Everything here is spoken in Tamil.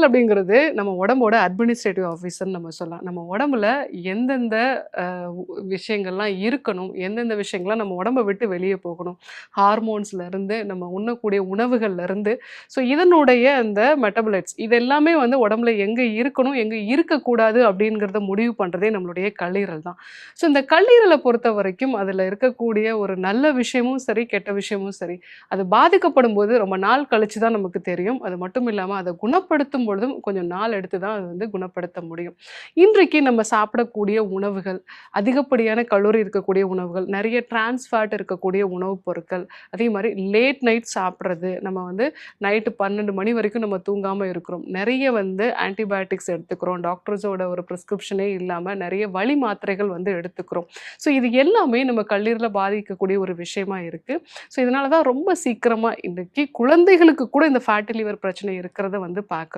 கல்லீரல் அப்படிங்கிறது நம்ம உடம்போட அட்மினிஸ்ட்ரேட்டிவ் ஆஃபீஸர்ன்னு நம்ம சொல்லலாம். நம்ம உடம்புல எந்தெந்த அ விஷயங்கள்லாம் இருக்கணும், எந்தெந்த விஷயங்கள்லாம் நம்ம உடம்ப விட்டு வெளிய போகணும். ஹார்மோன்ஸ்லேருந்து, நம்ம உண்ணக்கூடிய உணவுகள்லேருந்து, ஸோ இதனுடைய அந்த மெட்டபாலைட்ஸ் இது எல்லாமே வந்து உடம்புல எங்க இருக்கணும், எங்க இருக்கக்கூடாது அப்படிங்கிறத முடிவு பண்றதே நம்மளுடைய கல்லீரல் தான். ஸோ இந்த கல்லீரல பொறுத்தவரைக்கும் அதில இருக்கக்கூடிய ஒரு நல்ல விஷயமும் சரி, கெட்ட விஷயமும் சரி, அது பாதிக்கப்படும்போது ரொம்ப நாள் கழிச்சு தான் நமக்கு தெரியும். அது மட்டும் இல்லாம அத குணப்படுத்தும் பொழுதும் கொஞ்சம் நாள் எடுத்து தான் அது வந்து குணப்படுத்த முடியும். இன்றைக்கு நம்ம சாப்பிடக்கூடிய உணவுகள், அதிகப்படியான கலோரி இருக்கக்கூடிய உணவுகள், நெறைய டிரான்ஸ் ஃபேட் இருக்கக்கூடிய உணவுப் பொருட்கள், அதே மாரி லேட் நைட் சாப்பிடுறது, நம்ம வந்து நைட்டு 12 மணி வரைக்கும் நம்ம தூங்காம இருக்கிறோம். நெறைய வந்து ஆன்டிபயோட்டிக்ஸ் எடுத்துக்கிறோம். டாக்டர்ஸோட ஒரு பிரிஸ்கிரிப்ஷனே இல்லாம நெறைய வலி மாத்திரைகள் வந்து எடுத்துக்கிறோம். ஸோ இது எல்லாமே நம்ம கல்லீரல பாதிக்கக்கூடிய ஒரு விஷயமா இருக்கு. ஸோ இதனால தான் ரொம்ப சீக்கிரமா இன்னைக்கு குழந்தைகளுக்கு கூட இந்த ஃபேட்டி லிவர் பிரச்சனை இருக்கிறத வந்து பார்க்குறோம்.